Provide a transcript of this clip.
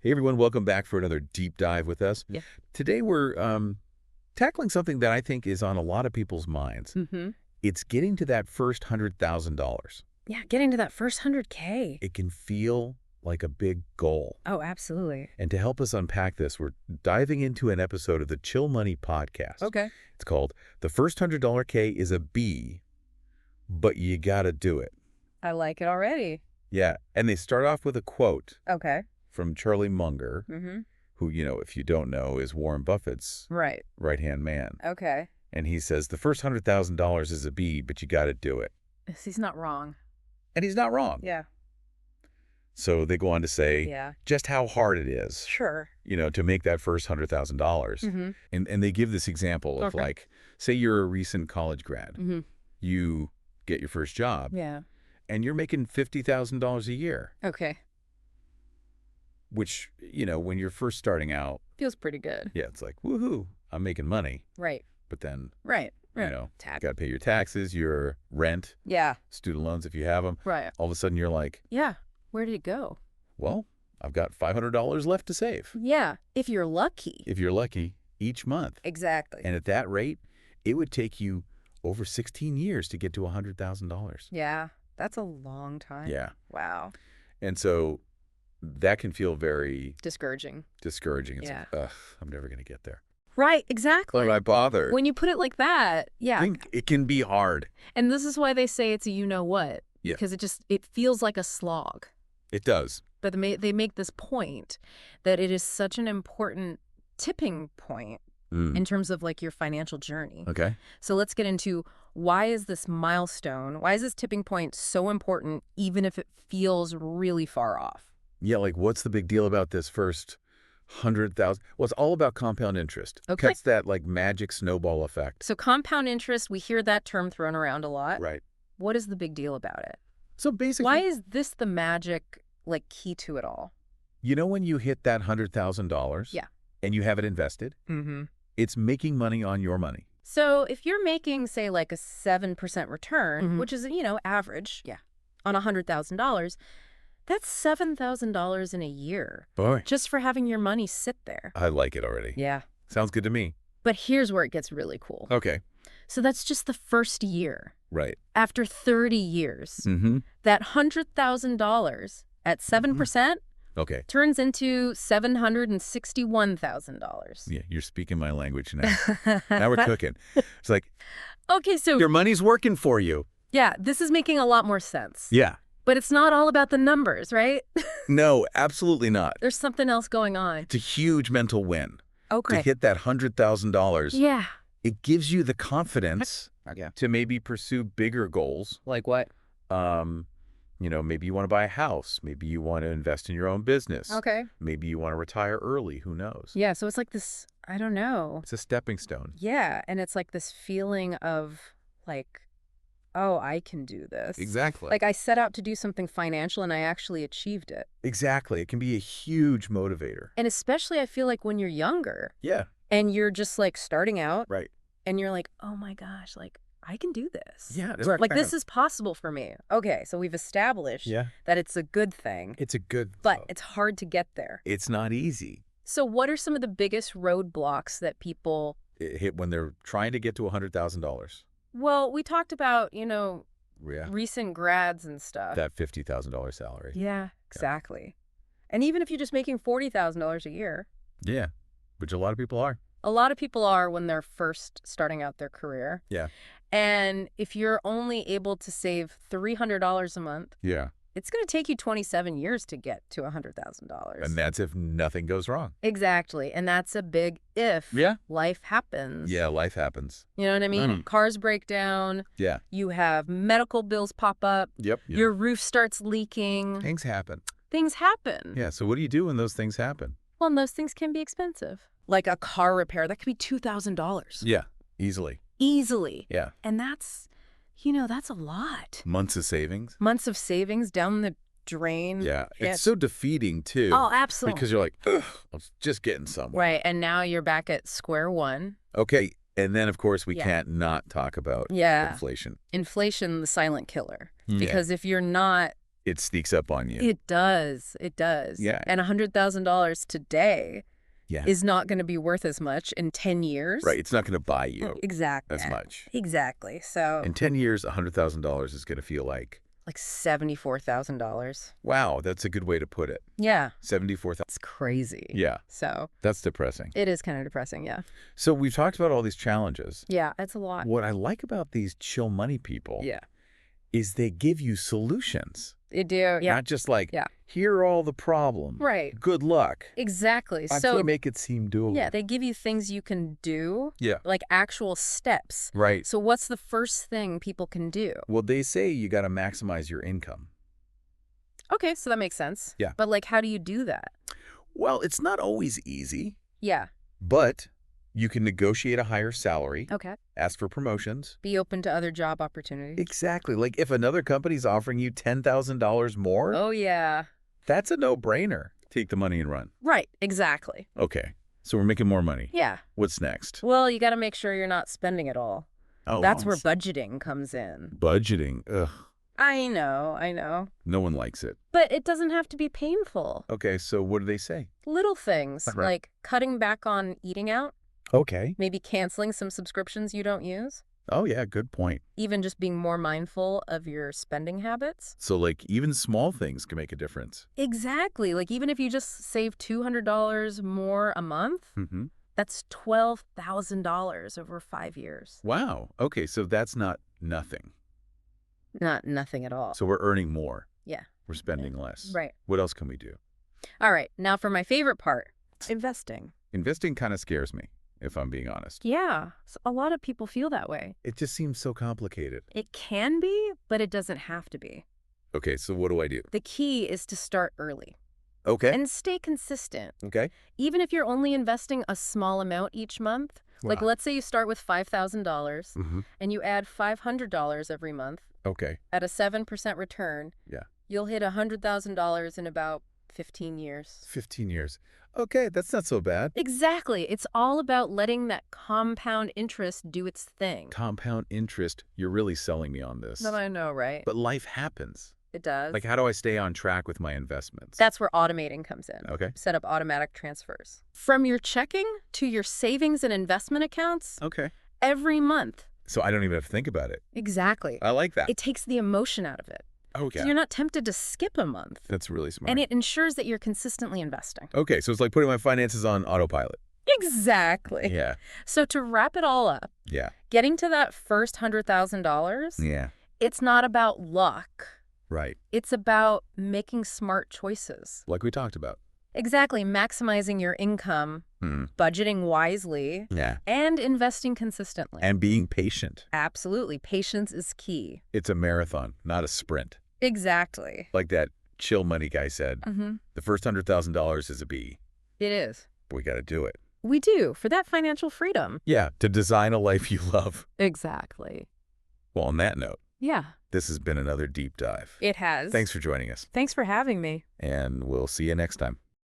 Hey everyone, welcome back for another deep dive with us. Yeah. Today we're tackling something that I think is on a lot of people's minds. Mm-hmm. It's getting to that first $100,000. Yeah, getting to that first 100K. It can feel like a big goal. Oh, absolutely. And to help us unpack this, we're diving into an episode of the Chill Money podcast. Okay. It's called The First $100 K is a B, but you gotta do it. I like it already. Yeah, and they start off with a quote Okay. from Charlie Munger, Mm-hmm. who, if you don't know, is Warren Buffett's Right. right-hand man. Okay. And he says, the first $100,000 is a B, but you got to do it. He's not wrong. And he's not wrong. Yeah. So they go on to say Yeah. just how hard it is, Sure. to make that first $100,000. Mm-hmm. And they give this example of Okay. say you're a recent college grad. Mm-hmm. You get your first job Yeah. and you're making $50,000 a year, Okay. which, when you're first starting out, Feels pretty good. yeah, it's like, woohoo, I'm making money. Right. But then, Right. Right. got to pay your taxes, your rent, Yeah. student loans if you have them. Right. All of a sudden you're like, Yeah. Where did it go? well, I've got $500 left to save. Yeah. If you're lucky. If you're lucky, each month. Exactly. And at that rate, it would take you over 16 years to get to $100,000. Yeah. That's a long time. Yeah. Wow. And so that can feel very Discouraging. discouraging. It's Yeah. like, ugh, I'm never going to get there. Right. Exactly. Why bother? When you put it like that, yeah. I think it can be hard. And this is why they say it's a you-know-what. Yeah. Because it feels like a slog. It does. But they make this point that it is such an important tipping point in terms of like your financial journey. Okay. So let's get into why is this milestone, why is this tipping point so important even if it feels really far off? Yeah, what's the big deal about this first 100,000? Well, it's all about compound interest. Okay. That's that magic snowball effect. So compound interest, we hear that term thrown around a lot. Right. What is the big deal about it? So basically, Why is this the magic key to it all? when you hit that $100,000 Yeah. and you have it invested, Mm-hmm. it's making money on your money. So if you're making, say, like a 7% return, Mhm. which is, average, on $100,000, that's $7,000 in a year Boy, just for having your money sit there. I like it already. Yeah. Sounds good to me. But here's where it gets really cool. Okay. So that's just the first year. Right. After 30 years, Mm-hmm. that $100,000 at 7% Okay. turns into $761,000. Yeah, you're speaking my language now. Now we're cooking. It's like, Okay, so your money's working for you. yeah, this is making a lot more sense. Yeah. But it's not all about the numbers, right? No, absolutely not. There's something else going on. It's a huge mental win. Okay. To hit that $100,000. Yeah. It gives you the confidence to maybe pursue bigger goals. Like what? Maybe you want to buy a house. Maybe you want to invest in your own business. Okay. Maybe you want to retire early. Who knows? Yeah, so it's like this, I don't know. It's a stepping stone. Yeah, and it's like this feeling of like, oh, I can do this. Exactly. Like I set out to do something financial and I actually achieved it. Exactly. It can be a huge motivator. And especially I feel like when you're younger Yeah. and you're just like starting out Right. and you're like, oh my gosh, like I can do this. Yeah. Like this is possible for me. Okay, so we've established that it's a good thing, It's a good. but it's hard to get there. It's not easy. So what are some of the biggest roadblocks that people... It hit when they're trying to get to $100,000. Well, we talked about, Yeah. recent grads and stuff. That $50,000 salary. Yeah, exactly. And even if you're just making $40,000 a year, Yeah. Which a lot of people are. a lot of people are when they're first starting out their career. Yeah. And if you're only able to save $300 a month, Yeah. it's going to take you 27 years to get to $100,000. And that's if nothing goes wrong. Exactly. And that's a big if. Yeah. Life happens. Yeah. Life happens. You know what I mean? Cars break down. Yeah. You have medical bills pop up. Yep. Your roof starts leaking. Things happen. Things happen. Yeah. So what do you do when those things happen? Well, and those things can be expensive. Like a car repair, that could be $2,000. Yeah. Easily. Easily. Yeah. And that's a lot. Months of savings. Months of savings down the drain. Yeah. Yes. It's so defeating too. Oh, absolutely. Because you're like, ugh, I'm just getting somewhere. Right. And now you're back at square one. Okay. And then, of course, we Yeah. can't not talk about Yeah. inflation. Inflation, the silent killer. Yeah. Because if you're not it sneaks up on you. It does. It does. Yeah. And $100,000 today Yeah. is not going to be worth as much in 10 years. Right. It's not going to buy you Exactly. as much. Exactly. So In 10 years, $100,000 is going to feel like $74,000. wow, that's a good way to put it. Yeah. 74,000. It's crazy. Yeah. So That's depressing. it is kind of depressing. Yeah. So we've talked about all these challenges. Yeah. It's a lot. What I like about these chill money people Yeah. is they give you solutions. They do. Yeah. Not just like, Yeah. here are all the problems. Right. Good luck. Exactly. They So make it seem doable. yeah, they give you things you can do. Yeah. Like actual steps. Right. So what's the first thing people can do? Well, they say you got to maximize your income. Okay, so that makes sense. Yeah. But like, how do you do that? Well, it's not always easy, Yeah. but you can negotiate a higher salary, Okay. ask for promotions. Be open to other job opportunities. Exactly. Like if another company's offering you $10,000 more, Oh, yeah. that's a no-brainer. Take the money and run. Right. Exactly. Okay. So we're making more money. Yeah. What's next? Well, you got to make sure you're not spending it all. Oh, That's where budgeting comes in. budgeting. Ugh. I know. I know. No one likes it. But it doesn't have to be painful. Okay, so what do they say? Little things Right. like cutting back on eating out, Okay. maybe canceling some subscriptions you don't use, Oh, yeah, good point. even just being more mindful of your spending habits. So, like, even small things can make a difference. Exactly. Like even if you just save $200 more a month, Mm-hmm. that's $12,000 over 5 years. Wow. Okay, so that's not nothing. Not nothing at all. So we're earning more. Yeah. We're spending less. Right. What else can we do? All right. Now for my favorite part, investing. Investing kind of scares me, if I'm being honest. Yeah. So a lot of people feel that way. It just seems so complicated. It can be, but it doesn't have to be. Okay, so what do I do? The key is to start early Okay. and stay consistent. Okay. Even if you're only investing a small amount each month, like Wow. let's say you start with $5,000 Mm-hmm. and you add $500 every month Okay. at a 7% return, Yeah. you'll hit $100,000 in about 15 years. 15 years. Okay, that's not so bad. Exactly. It's all about letting that compound interest do its thing. Compound interest. You're really selling me on this. No, I know, right? But life happens. It does. Like, how do I stay on track with my investments? That's where automating comes in. Okay. Set up automatic transfers. From your checking to your savings and investment accounts Okay. every month. So I don't even have to think about it. Exactly. I like that. It takes the emotion out of it. Okay. So you're not tempted to skip a month. That's really smart. And it ensures that you're consistently investing. Okay, so it's like putting my finances on autopilot. Exactly. Yeah. So to wrap it all up, Yeah. getting to that first $100,000, Yeah. it's not about luck. Right. It's about making smart choices. Like we talked about. Exactly. Maximizing your income, Hmm. budgeting wisely, Yeah. and investing consistently. And being patient. Absolutely. Patience is key. It's a marathon, not a sprint. Exactly. Like that chill money guy said, Mm-hmm. the first $100,000 is a B. It is. But we got to do it. We do, for that financial freedom. Yeah, to design a life you love. Exactly. Well, on that note, Yeah, this has been another deep dive. it has. Thanks for joining us, Thanks for having me. and we'll see you next time.